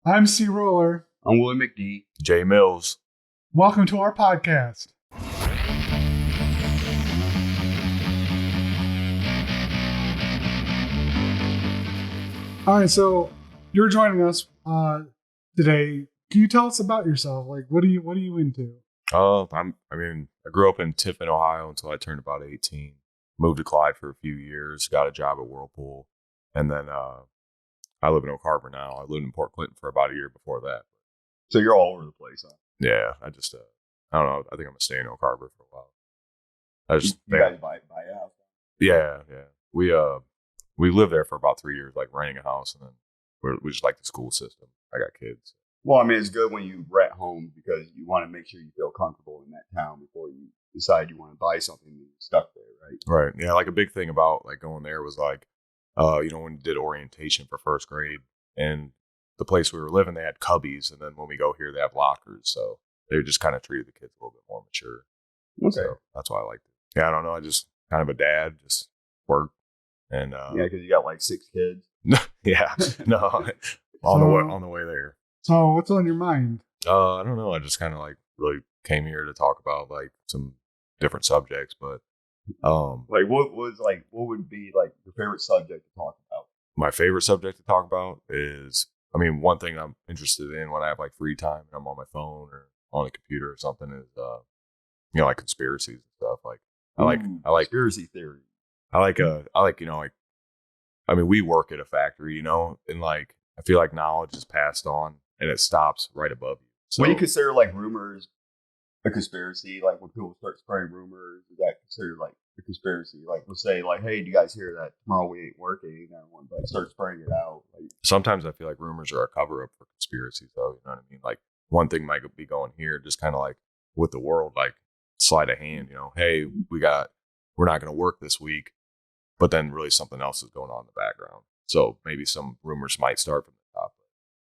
I'm CRollur. I'm Willie McD. J Mills. Welcome to our podcast. All right, so you're joining us today. Can you tell us about yourself? Like, what are you into? I grew up in Tiffin, Ohio until I turned about 18. Moved to Clyde for a few years, got a job at Whirlpool, and then I live in Oak Harbor now. I lived in Port Clinton for about a year before that. So you're all over the place, huh? Yeah, I don't know. I think I'm gonna stay in Oak Harbor for a while. You guys buy a house? Yeah. We lived there for about 3 years, like renting a house, and then we just like the school system. I got kids. Well, I mean, it's good when you rent homes because you want to make sure you feel comfortable in that town before you decide you want to buy something and you're stuck there, right? Right. Yeah. Like a big thing about like going there was like, when we did orientation for first grade, and the place we were living, they had cubbies, and then when we go here, they have lockers. So they just kind of treated the kids a little bit more mature. Okay. So that's why I liked it. Yeah. I don't know. I just kind of a dad, just work. And yeah, because you got like 6 kids. yeah, no, on the way there. So what's on your mind? I don't know. I just kind of like really came here to talk about like some different subjects, but like what would be like your favorite subject to talk about? My favorite subject to talk about is, I mean, one thing I'm interested in when I have like free time and I'm on my phone or on a computer or something is, like conspiracies and stuff. Like I like conspiracy theory. I mean, we work at a factory, and like, I feel like knowledge is passed on and it stops right above you. So what do you consider like rumors a conspiracy? Like when people start spreading rumors, is that considered like a conspiracy? Like we'll say like, hey, do you guys hear that tomorrow we ain't working? And everyone like start spreading it out. Like, sometimes I feel like rumors are a cover up for conspiracies, though. You know what I mean? Like one thing might be going here, just kind of like with the world, like sleight of hand. Hey, we're not going to work this week, but then really something else is going on in the background. So maybe some rumors might start from the top.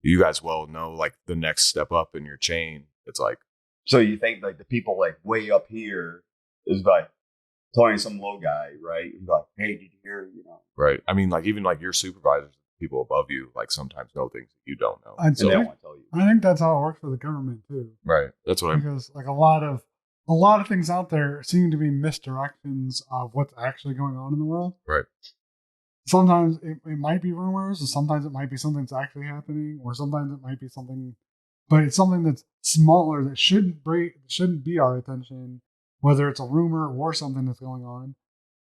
You guys well know like the next step up in your chain. It's like, so you think like the people like way up here is like telling some low guy, right? Like, hey, did you hear? Right. I mean, like even like your supervisors, people above you, like sometimes know things that you don't know. And they don't want to tell you. I think that's how it works for the government too. Right. That's what because like a lot of things out there seem to be misdirections of what's actually going on in the world. Right. Sometimes it might be rumors, and sometimes it might be something that's actually happening, or sometimes it might be something, but it's something that's smaller that shouldn't be our attention, whether it's a rumor or something that's going on.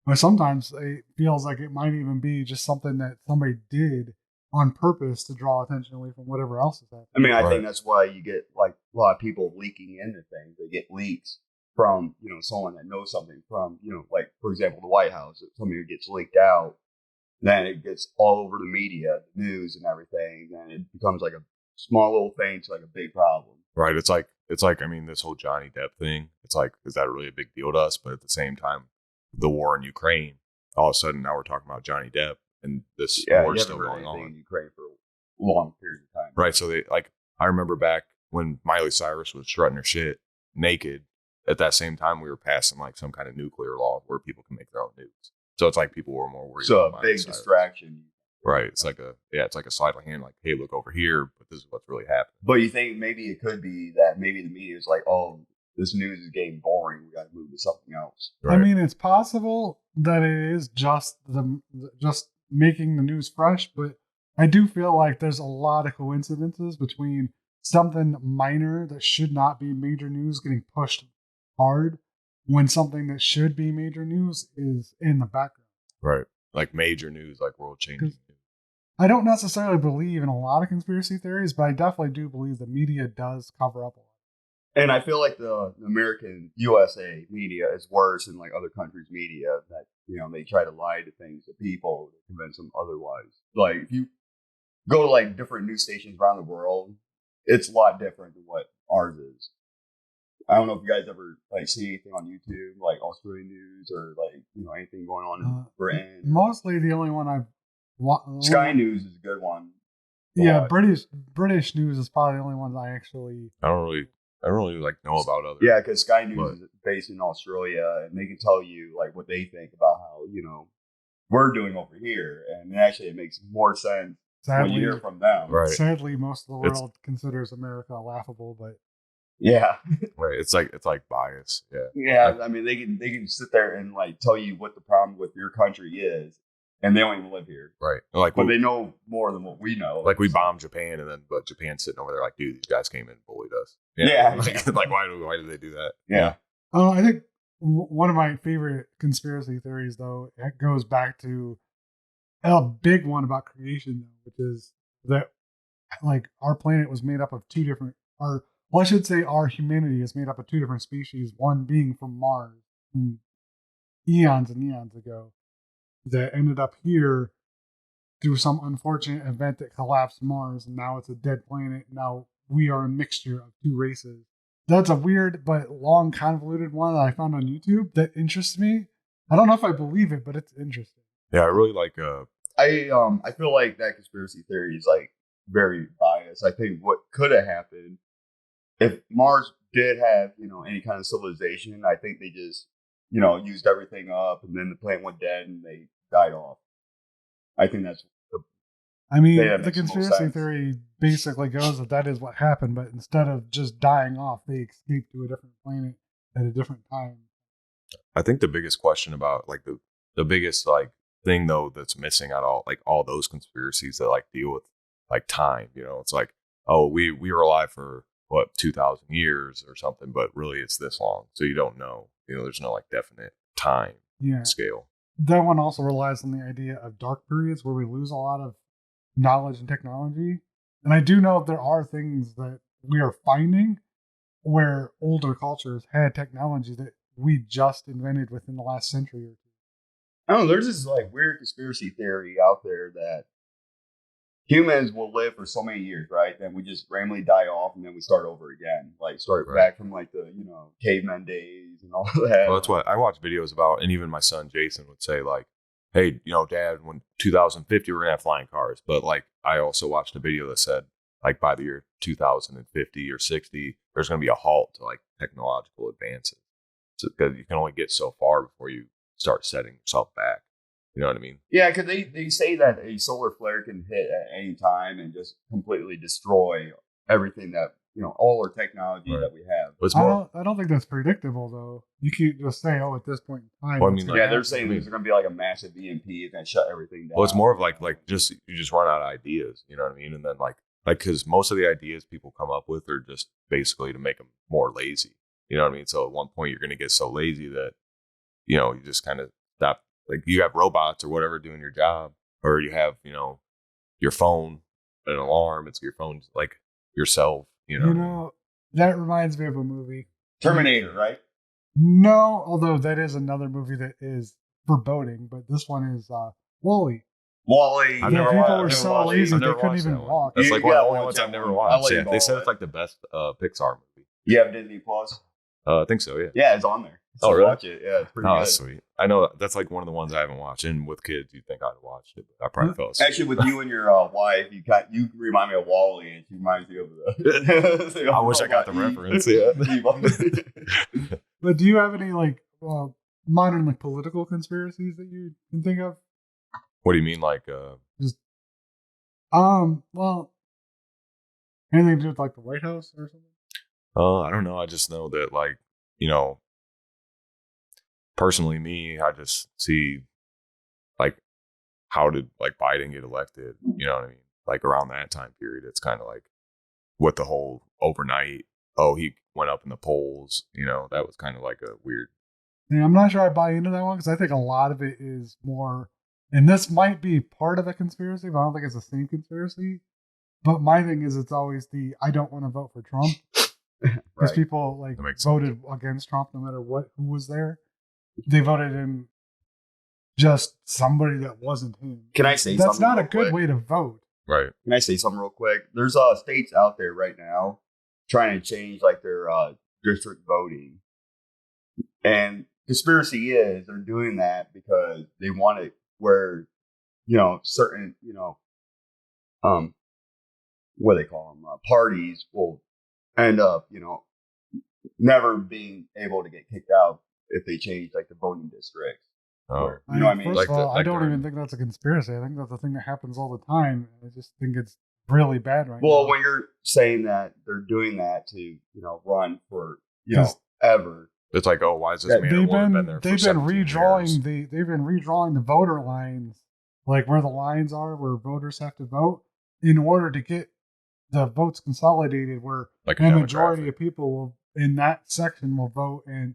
But sometimes it feels like it might even be just something that somebody did on purpose to draw attention away from whatever else is happening. I mean, I think that's why you get like a lot of people leaking into things. They get leaks from, someone that knows something from, like, for example, the White House. If somebody gets leaked out, then it gets all over the media, the news and everything. And it becomes like a small little thing to like a big problem. Right. It's like, I mean, this whole Johnny Depp thing, it's like, is that really a big deal to us? But at the same time, the war in Ukraine, all of a sudden now we're talking about Johnny Depp and this war is still going on in Ukraine for a long period of time. Right. So I remember back when Miley Cyrus was strutting her shit naked, at that same time we were passing like some kind of nuclear law where people can make their own nukes. So it's like people were more worried. So a big distraction. Right. It's like a sleight of hand, like, hey, look over here, but this is what's really happening. But you think maybe it could be that maybe the media is like, oh, this news is getting boring, we got to move to something else. Right? I mean, it's possible that it is just making the news fresh, but I do feel like there's a lot of coincidences between something minor that should not be major news getting pushed hard when something that should be major news is in the background. Right. Like major news, like world changing news. I don't necessarily believe in a lot of conspiracy theories, but I definitely do believe the media does cover up a lot. And I feel like the American USA media is worse than like other countries' media that, they try to lie to things to people to convince them otherwise. Like if you go to like different news stations around the world, it's a lot different than what ours is. I don't know if you guys ever like see anything on YouTube, like Australian news or like, anything going on in Britain. Mostly the only one I've Sky News is a good one. Yeah, British news is probably the only one I actually. I don't really like know about others. Yeah, because Sky News is based in Australia, and they can tell you like what they think about how we're doing over here, and actually it makes more sense what you hear from them. Right. Sadly, most of the world considers America laughable, but Yeah. Right. It's like bias. Yeah. Yeah. Like, I mean, they can sit there and like tell you what the problem with your country is, and they don't even live here. right. Like But they know more than what we know. like we bombed Japan, and then but Japan's sitting over there like, dude, these guys came in and bullied us. Yeah. Like why did they do that? Yeah. I think one of my favorite conspiracy theories, though, it goes back to a big one about creation, which is that like our planet was made up of two different, or well, I should say our humanity is made up of two different species, one being from Mars from eons and eons ago that ended up here through some unfortunate event that collapsed Mars, and now it's a dead planet. Now we are a mixture of two races. That's a weird but long, convoluted one that I found on YouTube that interests me. I don't know if I believe it, but it's interesting. Yeah, I really like I feel like that conspiracy theory is like very biased. I think what could have happened if Mars did have, any kind of civilization, I think they just, used everything up, and then the planet went dead and they died off. I think that's I mean, that the makes the most conspiracy sense. theory basically goes that is what happened, but instead of just dying off, they escaped to a different planet at a different time. I think the biggest question about like the biggest like thing though that's missing out all those conspiracies that like deal with like time, it's like, oh, we were alive for what 2,000 years or something, but really it's this long, so you don't know, there's no like definite time scale. That one also relies on the idea of dark periods where we lose a lot of knowledge and technology. And I do know there are things that we are finding where older cultures had technology that we just invented within the last century or two. I don't know. There's this like weird conspiracy theory out there that humans will live for so many years, right? Then we just randomly die off, and then we start over again, like start back from like the caveman days and all of that. Well, that's what I watch videos about, and even my son Jason would say like, hey, Dad, when 2050 we're gonna have flying cars. But like I also watched a video that said like by the year 2050 or 60, there's gonna be a halt to like technological advances, because you can only get so far before you start setting yourself back. You know what I mean? Yeah, because they say that a solar flare can hit at any time and just completely destroy everything that all our technology that we have. But it's I don't think that's predictable though. You can't just say, oh, at this point in time. Well, I mean, yeah, they're saying there's going to be like a massive EMP that's going to shut everything down. Well, it's more of like you just run out of ideas. You know what I mean? And then like because most of the ideas people come up with are just basically to make them more lazy. You know what I mean? So at one point you're going to get so lazy that you just kind of stop. Like you have robots or whatever doing your job, or you have your phone, an alarm. It's your phone, like yourself. That reminds me of a movie, Terminator, right? No, although that is another movie that is foreboding, but this one is Wall-E. Wall-E. People were so lazy they couldn't even walk. That's like one of the only ones I've never watched. Yeah, they said it's like the best Pixar movie. You have Disney Plus? I think so. Yeah. Yeah, it's on there. So really? Watch it. Yeah, it's pretty good. That's sweet. I know that's like one of the ones I haven't watched. And with kids, you'd think I'd watch it, but I probably fell asleep. Actually, with you and your wife, you remind me of Wall-E, and she reminds me of the. I wish I got the reference. Yeah. But do you have any like modern like political conspiracies that you can think of? What do you mean, like? Just well, anything to do with like the White House or something? I don't know. I just know that like personally, me, I just see like how did like Biden get elected? You know what I mean? Like around that time period, it's kind of like with the whole overnight. Oh, he went up in the polls. That was kind of like a weird. Yeah, I'm not sure I buy into that one because I think a lot of it is more, and this might be part of a conspiracy, but I don't think it's the same conspiracy. But my thing is, it's always I don't want to vote for Trump because people like voted against Trump no matter who was there. They voted in just somebody that wasn't him. Can I say that's something? That's not a good way to vote. Right. Can I say something real quick? There's states out there right now trying to change like their district voting, and conspiracy is they're doing that because they want it where certain what do they call them parties will end up never being able to get kicked out if they change like the voting districts. Oh, You know what I mean? First of all, I don't during- even think that's a conspiracy. I think that's a thing that happens all the time. I just think it's really bad right Well, now. when you're saying that they're doing that to run for Because it's ever, like, oh, why is this Yeah, man or woman been there for 17 years? they've been redrawing the voter lines, like where the lines are, where voters have to vote, in order to get the votes consolidated, where Like a the majority demographic. of people in that section will vote in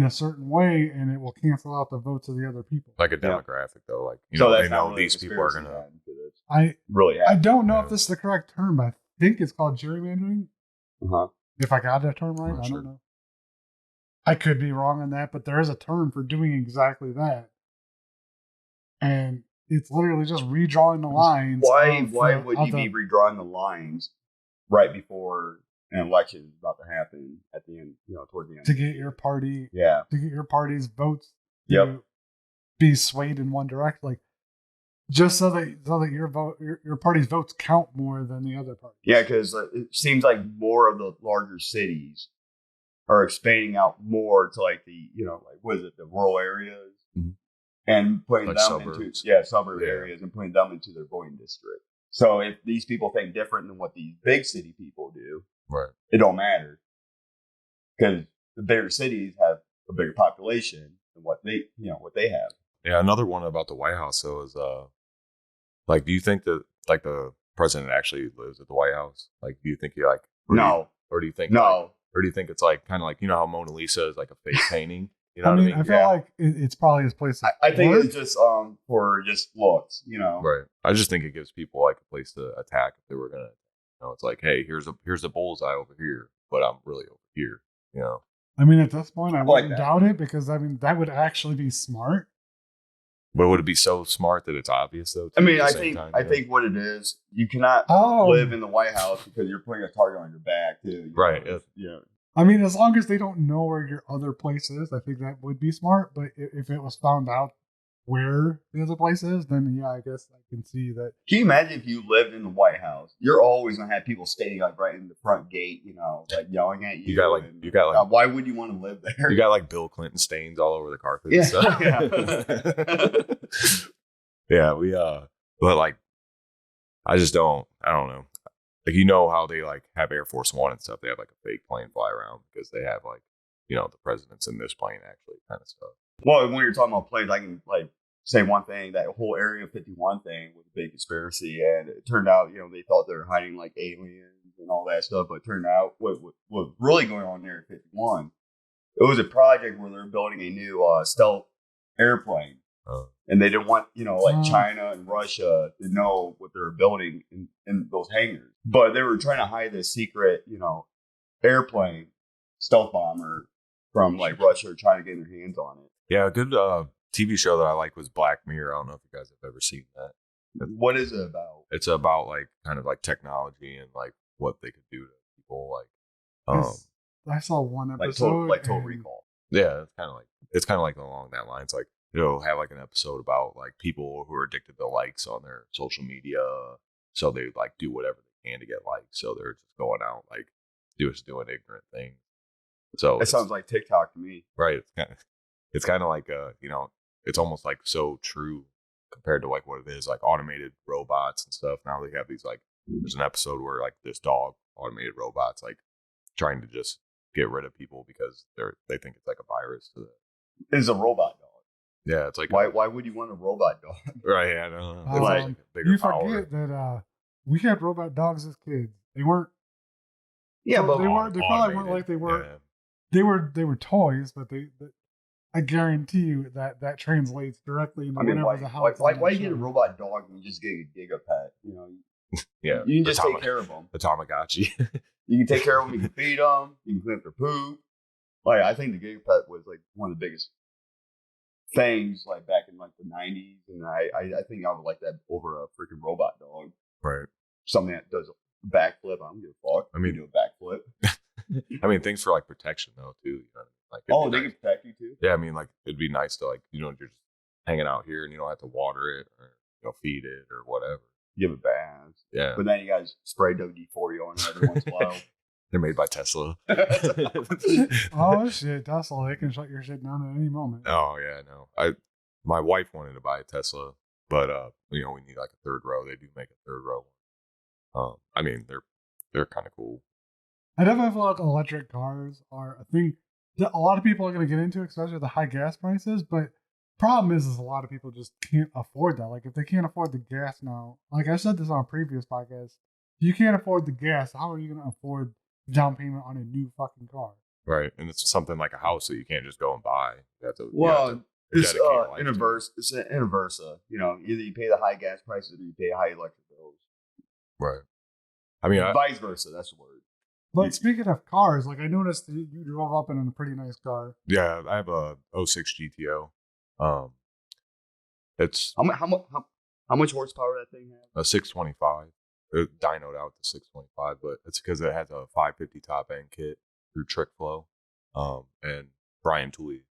a certain way, and it will cancel out the votes of the other people. Like a demographic, though. Like, so they that's not know really these people are conspiracy going to. then, 'cause it's I really I don't know Yeah. if this is the correct term, but I think it's called gerrymandering. Uh-huh. If I got that term right, Not I sure. don't know. I could be wrong on that, but there is a term for doing exactly that. And it's literally just redrawing the lines. Why of would of you the- be redrawing the lines right before an election is about to happen at the end, towards the end? to get your party Yeah. to get your party's votes to Yep. be swayed in one direction, like just so that your vote your party's votes count more than the other party. Yeah, because it seems like more of the larger cities are expanding out more to like the, like what is it, the rural areas, Mhm. and putting Like them into suburbs. suburb Yeah. areas and putting them into their voting district. So if these people think different than what these big city people do, Right. it don't matter because the bigger cities have a bigger population than what they have. Yeah, another one about the White House, though, is like, do you think that, like, the president actually lives at the White House? Like, do you think he, like, or do you think, No. like, or do you think it's like kind of like, how Mona Lisa is like a fake painting? You know I what I mean, mean? I feel like it's probably his place. I think work. it's just for just looks, Right. I just think it gives people like a place to attack if they were gonna. It's like, hey, here's a bullseye over here, but I'm really over here. I mean, at this point, I like wouldn't that. doubt it, because I mean that would actually be smart. But would it be so smart that it's obvious though? I mean, at I the same think time, I think what it is, you cannot Oh, live in the White House because you're putting a target on your back too. Right. Yeah. I mean, as long as they don't know where your other place is, I think that would be smart. But if it was found out where the other place is, then yeah, I guess I can see that. Can you imagine if you lived in the White House? You're always gonna have people standing like right in the front gate, like yelling at you. You got like why would you want to live there? you got like Bill Clinton stains all over the carpet. Yeah. And stuff. Yeah, we but like, I don't know. Like, how they like have Air Force One and stuff. They have like a fake plane fly around because they have like, the president's in this plane actually, kind of stuff. Well, when you're talking about planes, I can like say one thing. That whole Area 51 thing was a big conspiracy, and it turned out, they thought they were hiding like aliens and all that stuff. But it turned out what was really going on in Area 51, it was a project where they're building a new stealth airplane. And they didn't want, China and Russia to know what they were building in those hangars. But they were trying to hide this secret, airplane, stealth bomber from like Russia or China getting their hands on it. Yeah, a good TV show that I like was Black Mirror. I don't know if you guys have ever seen that. What is it about? It's about like kind of like technology and like what they could do to people. Like, I saw one episode, like Total and- Recall. yeah, it's kind of like along that lines. Like, have like an episode about like people who are addicted to likes on their social media, so they like do whatever they can to get likes. So they're just going out like doing ignorant things. So It sounds like TikTok to me. right. It's kind of like it's almost like so true compared to like what it is, like automated robots and stuff. Now they have these like, there's an episode where like this dog automated robots like trying to just get rid of people because they think it's like a virus to them. It's a robot dog. Yeah, it's like Why would you want a robot dog? right? Yeah, I don't know. It's Like, like a bigger You power. forget that we had robot dogs as kids. They weren't. Yeah, but they weren't. They probably weren't Automated. like they were. Yeah. They were toys, but I guarantee you that translates directly into I mean, whatever the hell. why you get a robot dog and you just get a gigapet? Yeah, You can just the take care of them. the Tamagotchi. You can take care of them. You can feed them. You can clean up their poop. Like, I think the gigapet was like one of the biggest things like back in like the 90s, and I think I would like that over a freaking robot dog. Right. Something that does a backflip. I don't give a fuck. I mean- you do a backflip. I mean, things for like protection though too. You know what I mean? Like, Oh, it'd be they nice. can protect you too. Yeah, I mean, like it'd be nice to like you're just hanging out here and you don't have to water it or feed it or whatever. Give it baths. Yeah, But then you guys spray WD-40 on it every once in a while. they're made by Tesla. Oh shit, Tesla! They can shut your shit down at any moment. Oh yeah, I know. my wife wanted to buy a Tesla, but we need like a third row. They do make a third row. I mean, they're kind of cool. I definitely feel like electric cars are a thing that a lot of people are going to get into, especially with the high gas prices. But problem is a lot of people just can't afford that. Like if they can't afford the gas now, like I said this on a previous podcast, if you can't afford the gas, how are you going to afford the down payment on a new fucking car? Right, and it's something like a house that you can't just go and buy. You have to, it's dedicate a life to. It's an inversa. Either you pay the high gas prices or you pay high electric bills. Right. I mean, vice versa. That's the word. But speaking of cars, like I noticed that you drove up in a pretty nice car. Yeah, I have a 06 GTO. It's how much horsepower that thing has? a 625. It dynoed out to 625, but it's because it has a 550 top end kit through Trick Flow, and Brian Tooley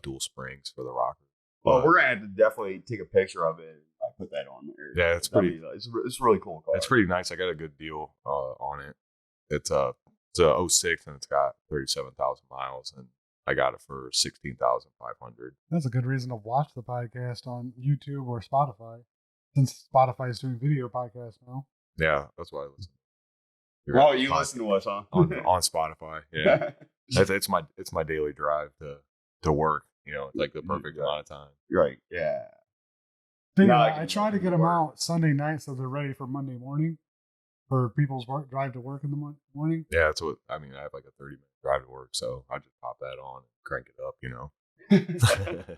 dual springs for the rocker. Well, we're gonna have to definitely take a picture of it and put that on there. Yeah, it's pretty. It's really cool car. It's pretty nice. I got a good deal on it. It's a 06 and it's got 37,000 miles, and I got it for 16,500. That's a good reason to watch the podcast on YouTube or Spotify, since Spotify is doing video podcasts now. Yeah, that's why I listen. You listen to us, huh? on Spotify. Yeah, it's my daily drive to work. It's like the perfect amount of time. Right. Yeah. I try to get them out Sunday night so they're ready for Monday morning for people's drive to work in the morning. Yeah, that's what I mean. I have like a 30-minute drive to work, so I just pop that on and crank it up.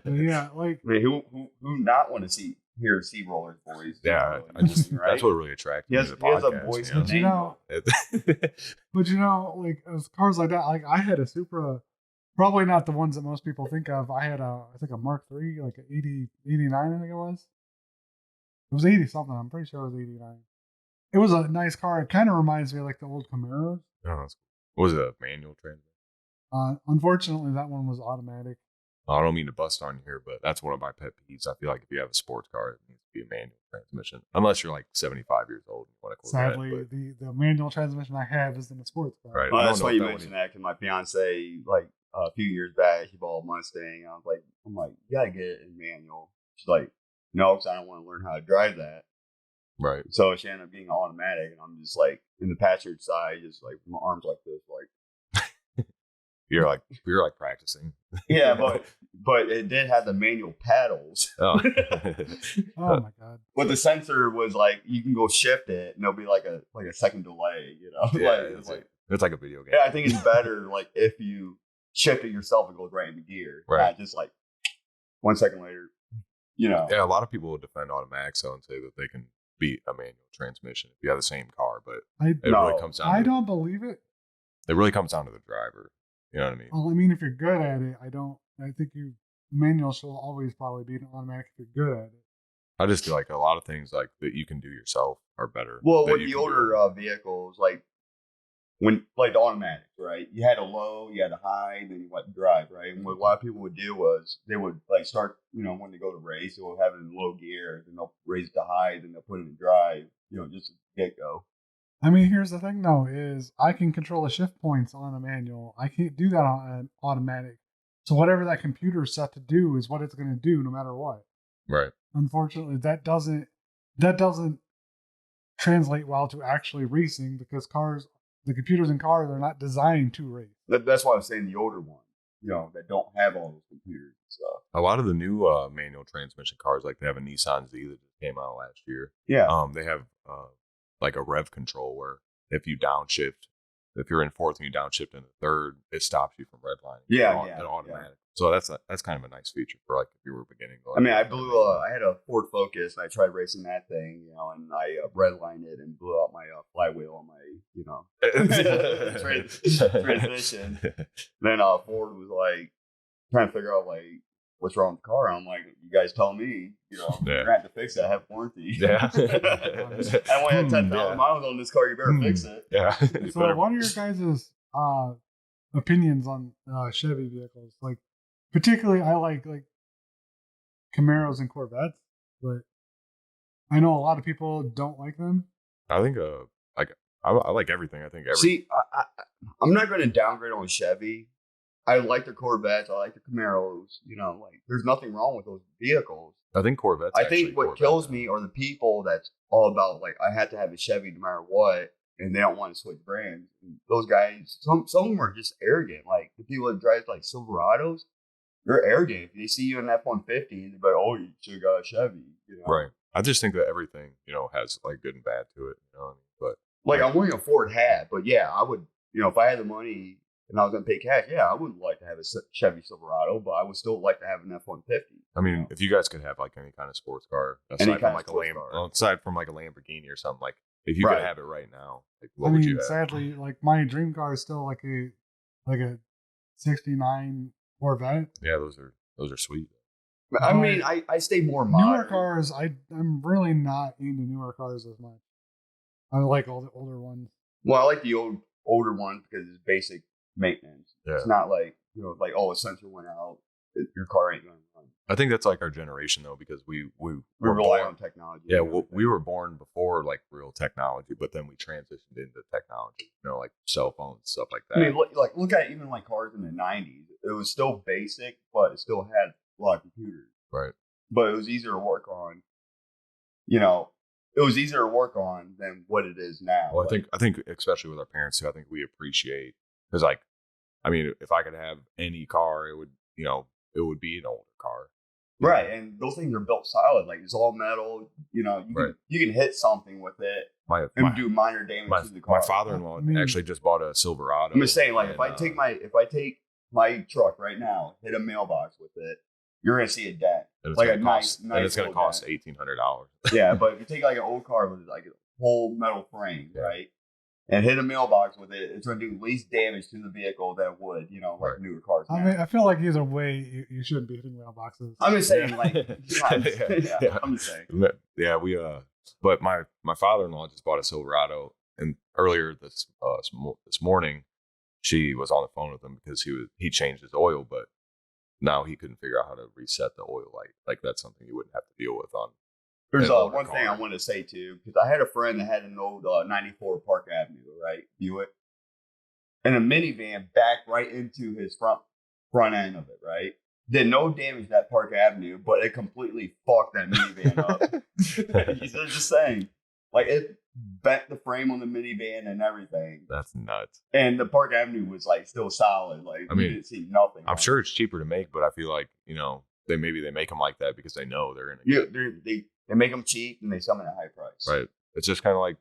Yeah, like I mean, who not want to hear CRollur's voice? Yeah, I just right? That's what really attracted me to the podcast. He has a voice, but like as cars like that, like I had a Supra, probably not the ones that most people think of. I had I think a Mark III, like an 89, I think it was. It was 80 something. I'm pretty sure it was 89. It was a nice car. It kind of reminds me of like the old Camaros. Oh, was it a manual transmission? Unfortunately, that one was automatic. I don't mean to bust on you here, but that's one of my pet peeves. I feel like if you have a sports car, it needs to be a manual transmission, unless you're like 75 years old and you want to. Sadly, the manual transmission I have is in a sports car. Right. Well, that's why you mentioned that, because my fiance, like a few years back, she bought a Mustang. I'm like, you gotta get it in manual. She's like, no, because I don't want to learn how to drive that. Right. So she ended up being automatic, and I'm just like in the passenger side, just like my arms like this, like you're like practicing. Yeah, but it did have the manual paddles. Oh. Oh my god! But the sensor was like you can go shift it, and there'll be like a second delay. Yeah, it's like a video game. Yeah, I think it's better like if you shift it yourself, it goes right into gear. Right. Not just like 1 second later. Yeah, a lot of people will defend automatics and say that they can beat a manual transmission if you have the same car, but really comes down. I don't believe it. It really comes down to the driver. You know what I mean? Well, I mean, if you're good at it, I think manual should always probably be an automatic if you're good at it. I just feel like a lot of things like that you can do yourself are better. Well, with the older vehicles, like when like the automatics, right? You had a low, you had a high, then you went to drive, right? And what a lot of people would do was they would like start, when they go to race, they will have it in low gear, then they'll raise it to high, then they'll put it in drive, just to get go. I mean, here's the thing though, is I can control the shift points on a manual. I can't do that on an automatic. So whatever that computer is set to do is what it's going to do no matter what. Right. Unfortunately, that doesn't translate well to actually racing, because the computers in cars are not designed to race. That's why I was saying the older ones, that don't have all those computers and stuff. A lot of the new manual transmission cars, like they have a Nissan Z that just came out last year. Yeah. They have like a rev control where if you downshift, if you're in fourth and you downshift into third, it stops you from redlining. Yeah, automatic. Yeah. So that's kind of a nice feature for like if you were beginning. I mean, I had a Ford Focus and I tried racing that thing, and I redlined it and blew out my flywheel on my, transmission. Then Ford was like trying to figure out like what's wrong with the car. I'm like, you guys tell me, you're gonna have to fix it. I have warranty. Yeah. I only had 10,000 miles on this car. You better fix it. Yeah. So, what are your guys' opinions on Chevy vehicles? Like, particularly, I like Camaros and Corvettes, but I know a lot of people don't like them. I think I like everything. I think everything. See, I'm not going to downgrade on Chevy, I like the Corvettes. I like the Camaros. You know, like there's nothing wrong with those vehicles. I think Corvettes. I think what kills me are the people that's all about like I have to have a Chevy no matter what, and they don't want to switch brands. And those guys, some of them are just arrogant. Like the people that drive like Silverados, they're arrogant. If they see you in an F-150, they're like, "Oh, you should have got a Chevy." You know? Right. I just think that everything, has like good and bad to it. You know what I mean? But like I'm wearing a Ford hat, but yeah, I would. If I had the money and I was going to pay cash, yeah, I would like to have a Chevy Silverado, but I would still like to have an F-150. I mean, if you guys could have like any kind of sports car, aside from like a Lamborghini or something, like if you could have it right now, like what would you have? Sadly, like my dream car is still like a '69 Corvette. Yeah, those are sweet. I mean, I stay more modern. Newer cars, I'm really not into newer cars as much. I like all the older ones. Well, I like the older ones because it's basic maintenance. Yeah. It's not like like a sensor went out, your car ain't gonna run. I think that's like our generation though, because we rely on technology. Yeah, we were born before like real technology, but then we transitioned into technology. Like cell phones, stuff like that. I mean, look at even like cars in the '90s. It was still basic, but it still had a lot of computers. Right. But it was easier to work on. It was easier to work on than what it is now. Well, I think especially with our parents too, I think we appreciate because like, I mean, if I could have any car, it would be an older car. Right, and those things are built solid. Like it's all metal. You can hit something with it and do minor damage to the car. My father-in-law actually just bought a Silverado. I'm just saying, like if I take my truck right now, hit a mailbox with it, you're gonna see a dent. And it's like gonna cost $1,800. Yeah, but if you take like an old car with like a whole metal frame, right, and hit a mailbox with it, it's gonna do least damage to the vehicle than would like newer cars. I mean, I feel like either way, you shouldn't be hitting mailboxes. I'm just saying, I'm just saying. Yeah, but my father-in-law just bought a Silverado, and earlier this morning, she was on the phone with him because he changed his oil, but now he couldn't figure out how to reset the oil light. Like that's something you wouldn't have to deal with on. There's one thing I want to say too, because I had a friend that had an old '94 Park Avenue, right, Buick, and a minivan backed right into his front end of it, right. Did no damage to that Park Avenue, but it completely fucked that minivan up. He's just saying, like it bent the frame on the minivan and everything. That's nuts. And the Park Avenue was like still solid. Like I mean, didn't see nothing. I'm sure it's cheaper to make, but I feel like they make them like that because they know they're gonna. Yeah, they make them cheap and they sell them at a high price. Right. It's just kind of like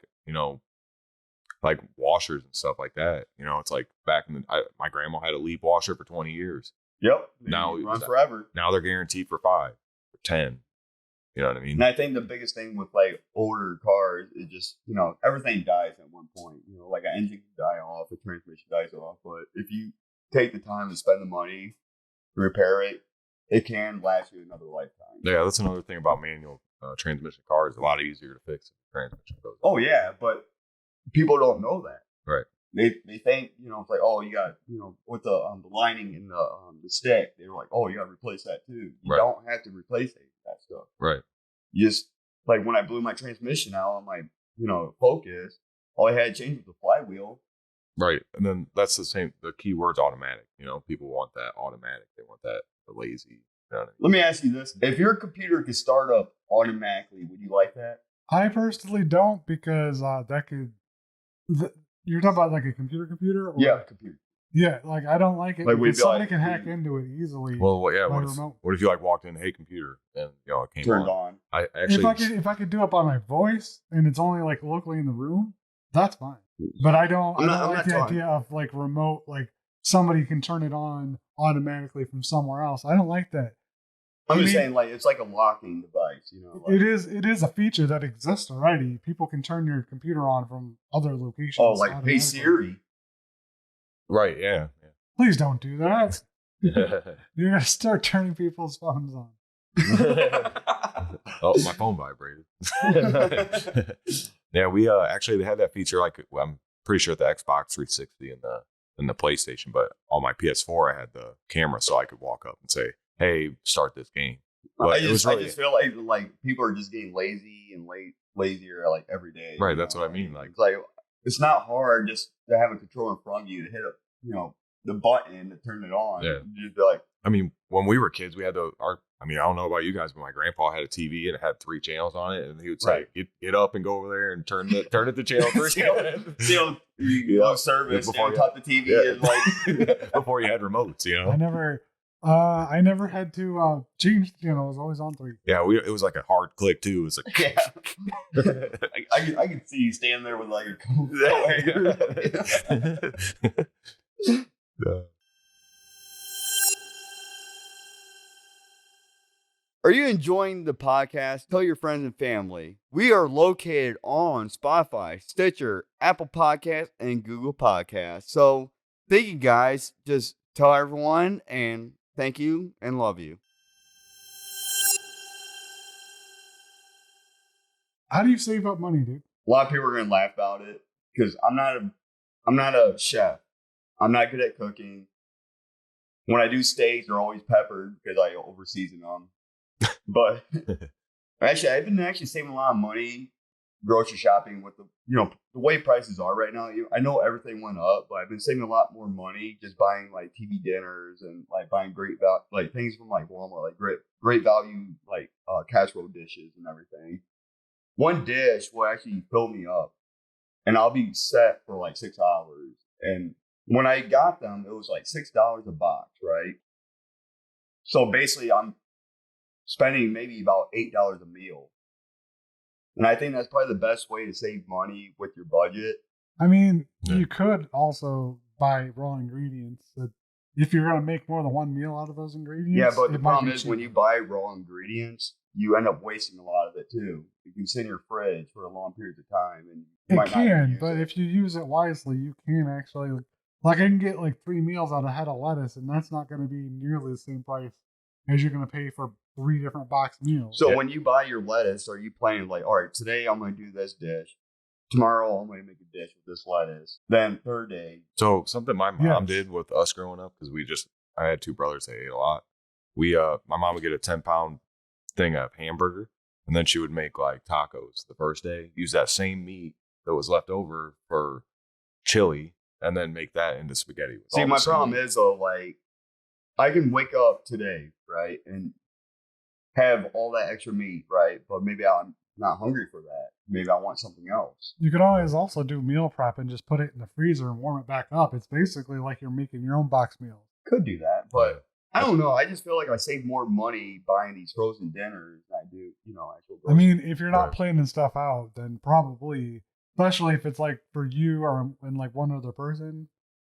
like washers and stuff like that. It's like back in my grandma had a Leap washer for 20 years. Yep. Now run forever. Now they're guaranteed for 5 or 10. You know what I mean? And I think the biggest thing with like older cars is just, everything dies at one point. Like an engine can die off, a transmission dies off. But if you take the time to spend the money to repair it, it can last you another lifetime. Yeah, that's another thing about manual transmission cars. A lot easier to fix if the transmission goes off. Oh, yeah, but people don't know that. Right. They think, it's like, oh, you got, with the lining in the stick, they were like, oh, you got to replace that too. You don't have to replace that stuff. Right. You just, like when I blew my transmission out on my, Focus, all I had to change was the flywheel. Right. And then that's the key word's automatic. People want that automatic. They want that lazy. Let me ask you this. If your computer could start up automatically, would you like that? I personally don't because that could... You're talking about like a computer? Or yeah, computer. Yeah, like I don't like it like because somebody can hack into it easily. Well, yeah. What if you like walked in, hey computer, and it came turned on? I actually, if I could do it by my voice and it's only like locally in the room, that's fine. But I don't like the idea of like remote, like somebody can turn it on automatically from somewhere else. I don't like that. I'm just saying, like it's like a locking device, Like, it is a feature that exists already. People can turn your computer on from other locations. Oh, like hey Siri. Right, yeah. Please don't do that. You're going to start turning people's phones on. Oh, my phone vibrated. Yeah, we actually they had that feature like I'm pretty sure the Xbox 360 and the PlayStation, but on my PS4 I had the camera so I could walk up and say, "Hey, start this game." But I just feel like people are just getting lazy and lazier like every day. Right, that's what I mean. Like it's not hard just to have a controller in front of you to hit a the button to turn it on. Yeah. You'd be like, I mean, when we were kids, we had I don't know about you guys, but my grandpa had a TV and it had 3 channels on it, and he would say, "Get up and go over there and turn it to channel 3." Still service before you cut the TV is like before you had remotes, you know. I never had to change the channel. It was always on 3. Yeah, it was like a hard click too. It was like, I can see you standing there with like a coat. Are you enjoying the podcast? Tell your friends and family. We are located on Spotify, Stitcher, Apple Podcasts, and Google Podcasts. So thank you guys. Just tell everyone, and thank you and love you. How do you save up money, dude? A lot of people are gonna laugh about it because I'm not a chef. I'm not good at cooking. When I do steaks, they're always peppered because I over season them. But actually, I've been saving a lot of money grocery shopping with the way prices are right now. I know everything went up, but I've been saving a lot more money just buying like TV dinners and like buying like things from like Walmart, like great value like casserole dishes and everything. One dish will actually fill me up, and I'll be set for like 6 hours. And when I got them, it was like $6 a box, right? So basically, I'm spending maybe about $8 a meal. And I think that's probably the best way to save money with your budget. I mean, you could also buy raw ingredients. If you're going to make more than one meal out of those ingredients. Yeah, but the problem is when you buy raw ingredients, you end up wasting a lot of it too. You can sit in your fridge for a long period of time. And it can, but if you use it wisely, you can actually, like I can get like 3 meals out of a head of lettuce, and that's not going to be nearly the same price as you're going to pay for 3 different box meals. So when you buy your lettuce, are you planning like, all right, today I'm going to do this dish. Tomorrow I'm going to make a dish with this lettuce. Then third day. So something my mom did with us growing up, because I had 2 brothers that ate a lot. My mom would get a 10-pound thing of hamburger, and then she would make like tacos the first day, use that same meat that was left over for chili, and then make that into spaghetti. See, my problem is though, like, I can wake up today, right, and have all that extra meat, right, but maybe I'm not hungry for that. Maybe I want something else. You could always also do meal prep and just put it in the freezer and warm it back up. It's basically like you're making your own box meal. Could do that, but I don't know. I just feel like I save more money buying these frozen dinners than I do, actual groceries. I mean, if you're not planning stuff out, then probably, especially if it's like for you or and like one other person,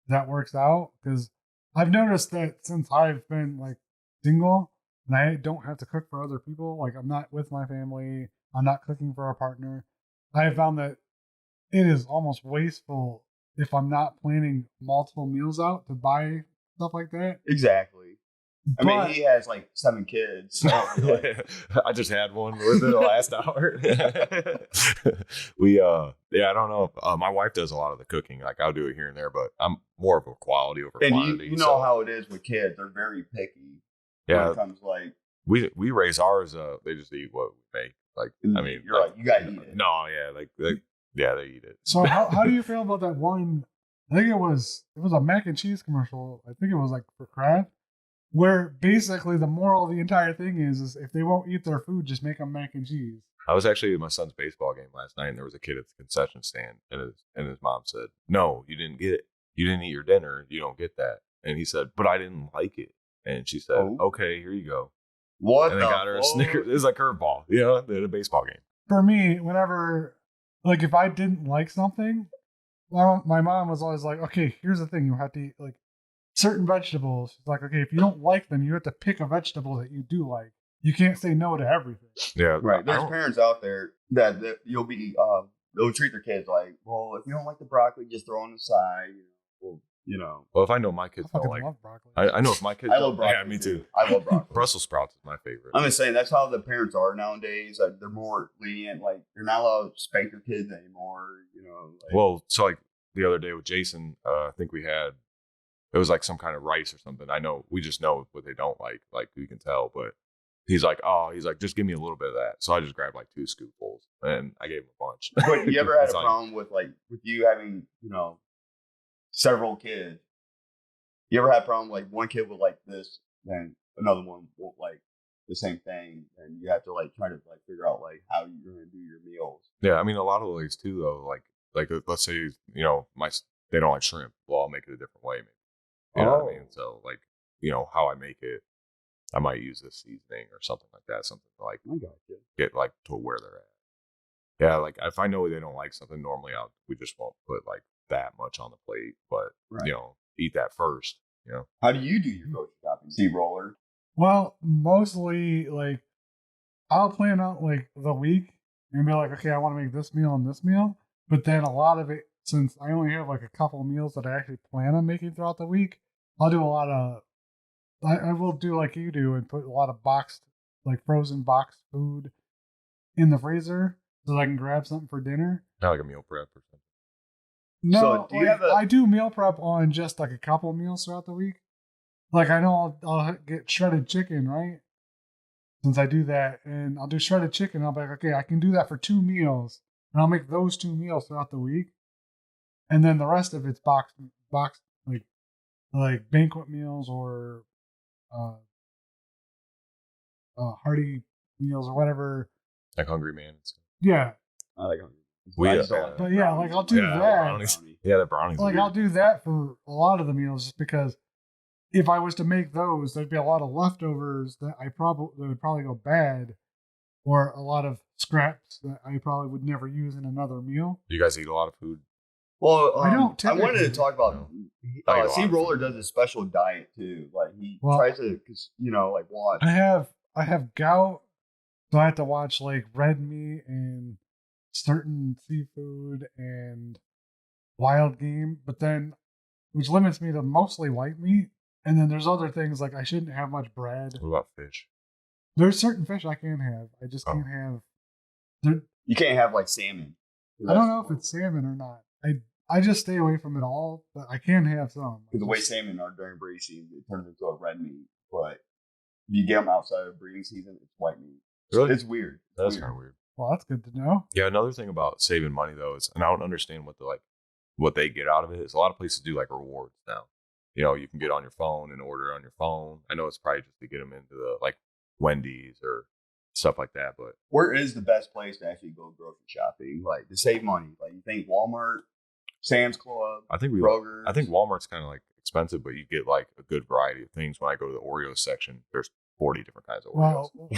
that works out. Because I've noticed that since I've been like single and I don't have to cook for other people, like I'm not with my family, I'm not cooking for a partner, I have found that it is almost wasteful if I'm not planning multiple meals out to buy stuff like that. Exactly. I mean, he has like 7 kids. So I just had one within the last hour. I don't know. My wife does a lot of the cooking. Like I'll do it here and there, but I'm more of a quality over quantity. You know how it is with kids; they're very picky. Yeah, when it comes like we raise ours. They just eat what we make. Like I mean, you're like you gotta eat it. No, yeah, they eat it. So how do you feel about that one? I think it was a mac and cheese commercial. I think it was like for Kraft. Where basically the moral of the entire thing is if they won't eat their food, just make them mac and cheese. I was actually at my son's baseball game last night, and there was a kid at the concession stand, and his mom said, "No, you didn't get it. You didn't eat your dinner. You don't get that." And he said, "But I didn't like it." And she said, "Okay, here you go." What? And they got her a Snickers. It was like curveball, at a baseball game. For me, whenever, like, if I didn't like something, my mom was always like, "Okay, here's the thing: you have to eat like certain vegetables." It's like, okay, if you don't like them, you have to pick a vegetable that you do like. You can't say no to everything. Yeah, right. There's parents out there that you'll be they'll treat their kids like, well, if you don't like the broccoli, just throw it aside. Well, if I know my kids don't like broccoli. I know if my kids I love broccoli. Yeah, me too. I love broccoli. Brussels sprouts is my favorite. I'm just saying that's how the parents are nowadays. They're more lenient. Like they're not allowed to spank their kids anymore. Well, so like the other day with Jason, I think it was like some kind of rice or something. I know we just know what they don't like you can tell. But he's like, just give me a little bit of that. So I just grabbed like 2 scoopfuls and I gave him a bunch. But you ever had a problem with you having several kids, You ever have a problem like one kid will like this, then another one won't like the same thing, and you have to like try to like figure out like how you're gonna do your meals. Yeah, I mean a lot of ways too though. Like let's say they don't like shrimp. Well, I'll make it a different way. Maybe you know what I mean. So like how I make it, I might use this seasoning or something like that. Something to like I got you. get like to where they're at. Yeah, like if I know they don't like something, normally we just won't put like that much on the plate, but eat that first. How do you do your grocery shopping? CRollur? Well, mostly like I'll plan out like the week and be like, okay, I want to make this meal and this meal. But then a lot of it, since I only have like a couple meals that I actually plan on making throughout the week, I'll do a lot of. I will do like you do and put a lot of frozen boxed food in the freezer so that I can grab something for dinner. Not like a meal prep or something. No, So do you have I do meal prep on just like a couple meals throughout the week. Like I know I'll get shredded chicken, right? Since I do that, and I'll do shredded chicken, I'll be like, okay, I can do that for 2 meals, and I'll make those 2 meals throughout the week, and then the rest of it's boxed like banquet meals or hearty meals or whatever. Like Hungry Man and stuff. Yeah, I like but yeah, like I'll do that. The brownies. Like I'll do that for a lot of the meals, just because if I was to make those, there'd be a lot of leftovers that would probably go bad, or a lot of scraps that I probably would never use in another meal. You guys eat a lot of food? Well, I don't. I wanted to talk about. CRollur does a special diet too. Like he tries to, like watch. I have gout, so I have to watch like red meat and certain seafood and wild game, but then which limits me to mostly white meat. And then there's other things like I shouldn't have much bread. What about fish? There's certain fish I can have. I just can't have. You can't have like salmon. I don't know if it's salmon or not. I just stay away from it all, but I can have some. Because the way salmon are during breeding season, it turns into a red meat. But if you get them outside of breeding season, it's white meat. Really? It's weird. That's kind of weird. Well, that's good to know. Yeah, another thing about saving money though is, and I don't understand what they get out of it, is a lot of places do like rewards now. You can get on your phone and order on your phone. I know it's probably just to get them into the like Wendy's or stuff like that. But where is the best place to actually go grocery shopping, like to save money? Like you think Walmart, Sam's Club, Kroger? I think Walmart's kind of like expensive, but you get like a good variety of things. When I go to the Oreos section, there's 40 different kinds of Oreos. Well,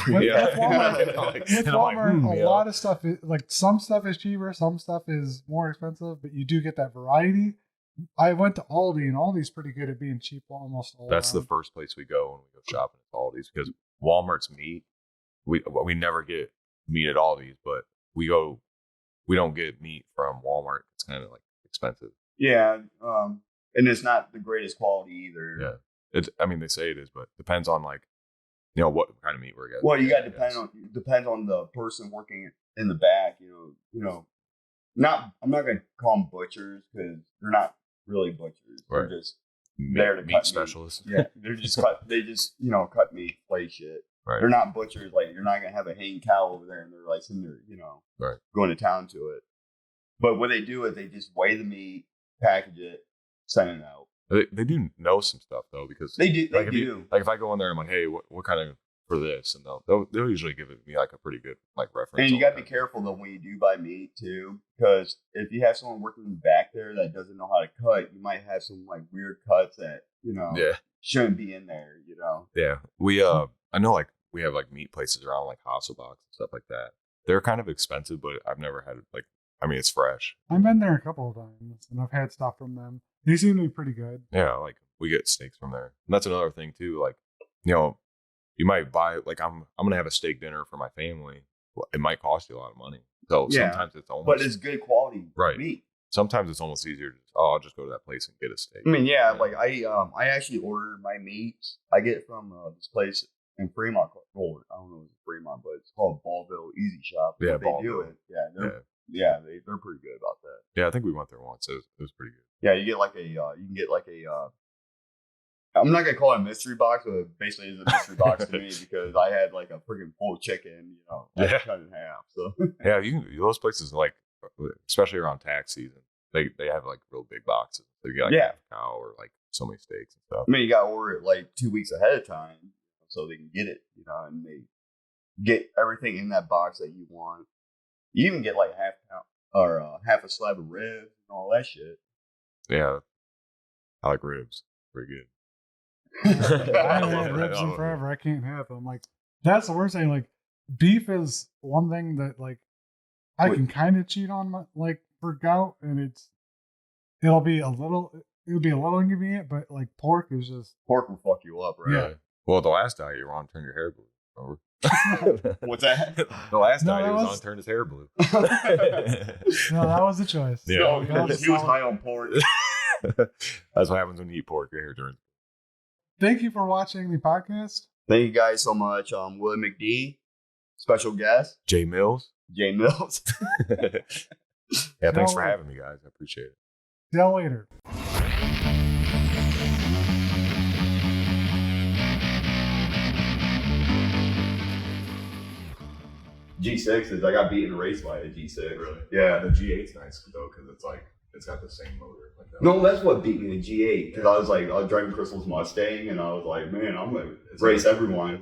with Walmart, a lot of stuff is like some stuff is cheaper, some stuff is more expensive, but you do get that variety. I went to Aldi, and Aldi's pretty good at being cheap almost all That's Uh-huh. the first place we go when we go shopping at Aldi's, because Walmart's meat, we never get meat at Aldi's, but we don't get meat from Walmart. It's kind of like expensive. Yeah, and it's not the greatest quality either. Yeah, they say it is, but depends on like what kind of meat we're getting. Well, you got to depends on the person working in the back. I'm not going to call them butchers because they're not really butchers. Right. They're just there to meat cut specialists. Meat. Yeah, they're just cut. They just cut meat, flay shit. Right. They're not butchers. Like you're not going to have a hanging cow over there, and they're like sitting there, right, going to town to it. But what they do is they just weigh the meat, package it, send it out. They do know some stuff though, because they do. Like if I go in there, I'm like, hey, what kind of for this, and they'll usually give me like a pretty good like reference. And you got to be careful though when you do buy meat too, because if you have someone working back there that doesn't know how to cut, you might have some like weird cuts that shouldn't be in there. Yeah, we I know like we have like meat places around like Hasselbox and stuff like that. They're kind of expensive, but I've never had like. It's fresh. I've been there a couple of times, and I've had stuff from them. They seem to be pretty good. Yeah, like we get steaks from there. And that's another thing too. Like, you might buy like I'm gonna have a steak dinner for my family. Well, it might cost you a lot of money. So sometimes it's almost, but it's good quality meat. Sometimes it's almost easier to I'll just go to that place and get a steak. Like I actually order my meats. I get it from this place in Fremont called CRollur. I don't know if it's Fremont, but it's called Ballville Easy Shop. Yeah, they do it. Yeah, they're pretty good about that. Yeah, I think we went there once. It was pretty good. Yeah, you get like I'm not gonna call it a mystery box, but it basically is a mystery box to me because I had like a freaking full chicken, cut in half. So yeah, those places like, especially around tax season, they have like real big boxes. So you get like half a cow or like so many steaks and stuff. I mean, you got to order it like 2 weeks ahead of time so they can get it, you know, and they get everything in that box that you want. You even get like half a slab of ribs and all that shit. Yeah, I like ribs. Pretty good. I haven't had ribs in forever. I can't have them. Like, that's the worst thing. Like, beef is one thing that, like, I can kind of cheat on, for gout, and it'll be a little inconvenient, but like pork is just Pork will fuck you up, right? Yeah. Well, the last diet you were on turned your hair blue. Remember? What's that? The last No, diet that he was was- on turned his hair blue. no, that was the choice. Yeah. No, That was because he was solid. high on pork. That's what happens when you eat pork. Your hair turns. Thank you for watching the podcast. Thank you guys so much. Willie McD, special guest, Jay Mills. Jay Mills. Yeah, thanks for No way. having me, guys. I appreciate it. See y'all later. G6s. I got beat in a race by a G6. Really? Yeah. The G8's nice though because it's got the same motor. Like that. No, that's what beat me, the G8. Because I was driving Crystal's Mustang, and I was like, man, I'm going to race everyone.